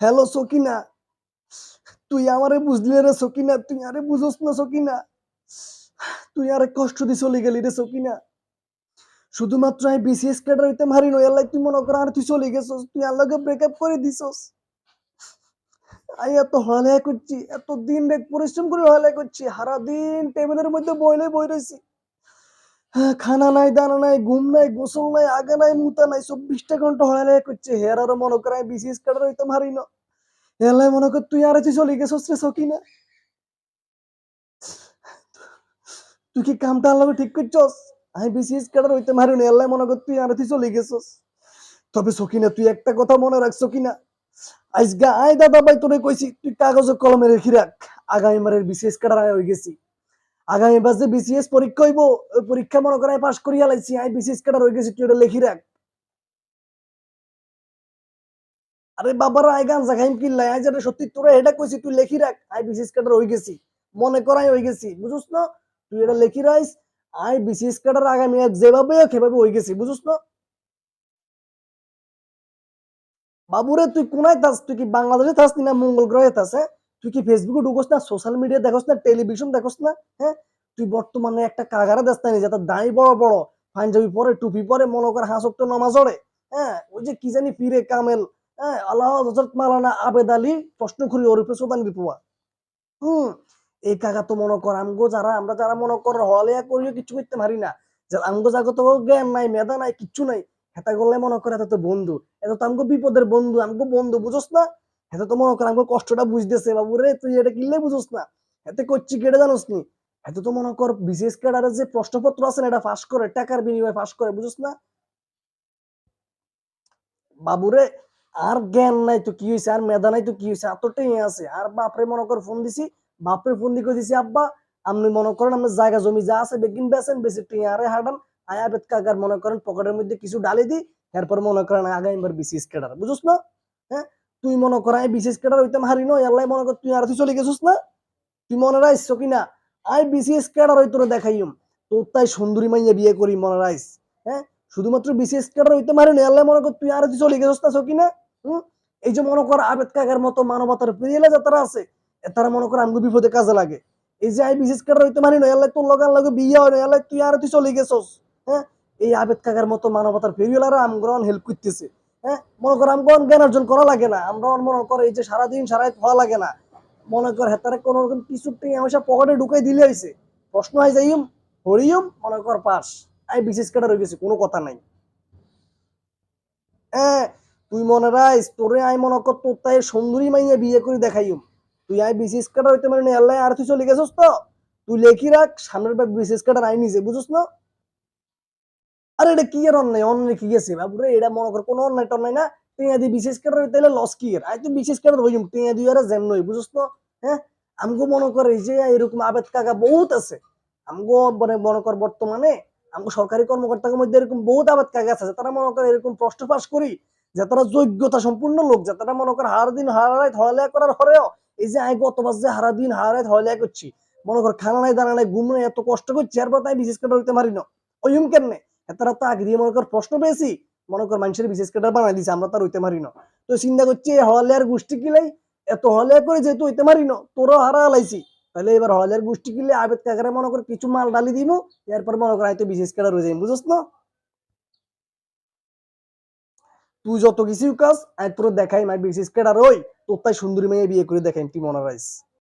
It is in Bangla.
হ্যালো সকিনা, তুই আমারে বুঝলি রে সকিনা, তুই আরে বুঝোস না সকিনা, তুই আরে কষ্ট দিয়ে চলে গেলি রে সকিনা। শুধুমাত্র আমি বিসিএস ক্যাডার হইতে মারি নই, আল্লাহ তুই মনে কর আর তুই চলে গেছস, তুই আল্লাহকে ব্রেকআপ করে দিছস। আমি এত হলায় করছি, এত দিন রেক পরিশ্রম করে হলায় করছি, সারা দিন টেবিলের মধ্যে বইলে বই রয়েছি। হ্যাঁ, খানা নাই, দানা নাই, ঘুম নাই, গোসল নাই, আগা নাই, মুতা নাই, 24টা ঘন্টা হলায় করছে। হেয়ার আরো মনে কর আমি বিসিএস ক্যাডার হইতে মারি না, এলাই মনে কর তুই আরে তুই চলে গেছস রে সকিনা। তুই কি কামটা আল্লাহ ঠিক করছস? আমি বিসিএস ক্যাডার হইতে মারিনি, আল্লাহ মনে কর তুই আর তুই চলে গেছস। তবে সকিনা তুই একটা কথা মনে রাখ সকিনা, আজগা আই দাদা ভাই তোরে কইছি তুই কাগজে কলমে রেখে রাখ। আগামী বারের বিসিএস ক্যাডার আয় হয়ে গেছি। আগামীবার যে বিসিএস পরীক্ষা হইব, ওই পরীক্ষা মনে করে পাশ করিয়া লাইছি, আমি বিসিএস ক্যাডার হয়ে গেছি, তুই এটা লিখি রাখ। আরে বাবারা আই গান জাগাইম কিল্লাই, আই যেটা সত্যি তোরা এটা কইছি তুই লিখি রাখ, আই বিসিএস ক্যাডার হয়ে গেছি। মনে করাই হয়ে গেছি, বুঝছ না? তুই এটা লিখি রাইস, আই বিসিএস ক্যাডার আগামী যেভাবে হোক সেভাবে হয়ে গেছি, বুঝছ না? বাবুরে তুই কোনায় থাস? তুই কি বাংলাদেশে থাস না মঙ্গল গ্রহে থাস? হ্যাঁ, তুই কি ফেসবুকে ঢুকোস না, সোশ্যাল মিডিয়া দেখোস না, টেলিভিশন দেখোস না? হ্যাঁ, তুই বর্তমানে একটা কাগারা দেশ নাই যাতে দাঁড়ি বড় বড় পাঞ্জাবি পরে, টুপি পরে, মনে কর হাসক তো নামাজ পড়ে। হ্যাঁ, ওই যে কি জানি পীরে কামেল, হ্যাঁ, আল্লাহ হযরত মাওলানা আবেদ আলী প্রশ্ন করি ওরফে সুদান বিপুয়া। হুম, এই কাকা তো মনে কর আমগো যারা আমরা যারা মনে কর হলিয়া করিও কিছু করতে পারি না, যে আমগো জাগত জ্ঞান নাই, মেধা নাই, কিচ্ছু নাই, হেতা করলে মনে করে এত তো বন্ধু, এত তো আমগো বিপদের বন্ধু, আমগো বন্ধু বুঝোস না? হেতা তো মনে কর আমগো কষ্টটা বুঝতেছে, বাবু রে তুই এটা কিনলে বুঝোস না। এতে করছি কেটে জানোস নি? এত তো মনে কর বিসিএস ক্যাডারের যে প্রশ্নপত্র আছে না, এটা ফাঁস করে টাকার বিনিময়ে ফাঁস করে, বুঝোস না? বাবুরে আর জ্ঞান নাই তো কি হয়েছে, আর মেধা নাই তো কি হয়েছে, এতটাই আছে। আর বাপরে মনে কর ফোন দিছি, বাপরে ফোন দিয়ে দিছি আব্বা আপনি মনে করেন আপনার জায়গা জমি যা আছে বেগিন বেছেন, বেশি টিয়ারে হাঁটান, আয়া বেত কাকার মনে করেন পকেটের মধ্যে কিছু ডালি দি, এরপর মনে করেন আগামীবার বিসিএস ক্যাডার, বুঝছ না? হ্যাঁ, তুই মনে কর আই বিসিএস ক্যাডার হইতাম হারি নো, আল্লাহ মনে কর তুই আর তুই চলে গেছিস না। তুই মনে রাখছ কিনা, আই বিসিএস ক্যাডার হইতো দেখাইম, তোর তাই সুন্দরী মাইয়া বিয়ে করি মনে রাখছ। হ্যাঁ, শুধুমাত্র বিসিএস ক্যাডার হইতে পারে না, আল্লাহ মনে কর তুই আর তুই চলে গেছিস না সকিনা। হুম, এই যে মনে কর আবেদ কাকার মতো মানবতার প্রিয় যারা আছে, তারা মনে কর আমগো বিপদে কাজে লাগে। এই যে আই বিসিএস ক্যাডার হইতে পারি না, আল্লাহ তোর লগার লগে বিয়ে হয় না, আল্লাহ তুই আর তুই চলে গেছস। হ্যাঁ, এই আবেদ কাকার মতো মানবতার প্রিয়লারা আমগো হেল্প করতেছে। হ্যাঁ, মনে কর আমগো জ্ঞান অর্জন করা লাগে না, আমরা মনে কর এই যে সারাদিন সারাই হওয়া লাগে না, মনে কর হেতারে কোন রকম কিছু টিয়া পকেটে ঢুকাই দিলে হইছে, প্রশ্ন হয় যাইম হরিয়ম মনে কর পাস, আই বিসিএস ক্যাডার হয়ে গেছে, কোনো কথা নাই। হ্যাঁ, তুই মনে রাইস তোরে আই মনে কর তোর তাই সুন্দরী মাইয়া বিয়ে করে দেখাইম, তুই আই বিসিএস ক্যাডার হইতে পারি না, আল্লাহ আর তুই চলে গেছস তো। তুই লেখি রাখ সামনের বার বিসিএস ক্যাডার আই নিজে, বুঝছ না? আরে এটা কি এর অন্যায়, অন্যায় কি গেছে বাবুরে, এটা মনে কর কোনো অন্যায় টন্যায় না। টিয়া দি বিসিএস ক্যাডার হইতে লস কি এর, আই তুই বিসিএস ক্যাডার হইম টিয়া দি আর যেন নই, বুঝছ না? হ্যাঁ, আমগো মনে করে যে এরকম আবেদ কাকা বহুত আছে, আমগো মানে মনে কর বর্তমানে আমগো সরকারি কর্মকর্তার মধ্যে এরকম বহুত আবেদ কাকা আছে, তারা মনে করে এরকম প্রশ্ন পাস করি, যে তারা যোগ্যতা সম্পূর্ণ লোক, যে তারা মনে করে হার দিন হারাই হলেয়া করার পরেও এই যে আই গতবার যে হারা দিন হারাই হলেয়া করছি, মনে কর খানা নাই, দানা নাই, ঘুম নাই, এত কষ্ট করছি, এরপর তাই বিশেষ করে হইতে পারি না। ওইম কেমনে তারা তো আগে দিয়ে মনে কর প্রশ্ন পেয়েছি, মনে কর মানুষের বিশেষ করে বানাই দিছে, আমরা তার হইতে পারি না। তো চিন্তা করছি হলেয়ার গোষ্ঠী কিলাই, এত হলেয়া করে যেহেতু হইতে পারি না, তোরও হারা লাইছি, তাহলে এবার হলের গোষ্ঠী কিনলে আবেদ কাকারে মনে কর কিছু মাল ডালি দিব, এরপর মনে কর হয়তো বিশেষ করে রয়ে যাই, বুঝছ না? তুই যত কিছু কাজ আই তোর দেখাই মাই বিশেষ করে আর ওই তোর তাই সুন্দরী মেয়ে বিয়ে করে দেখাই তুই মনে রাইস।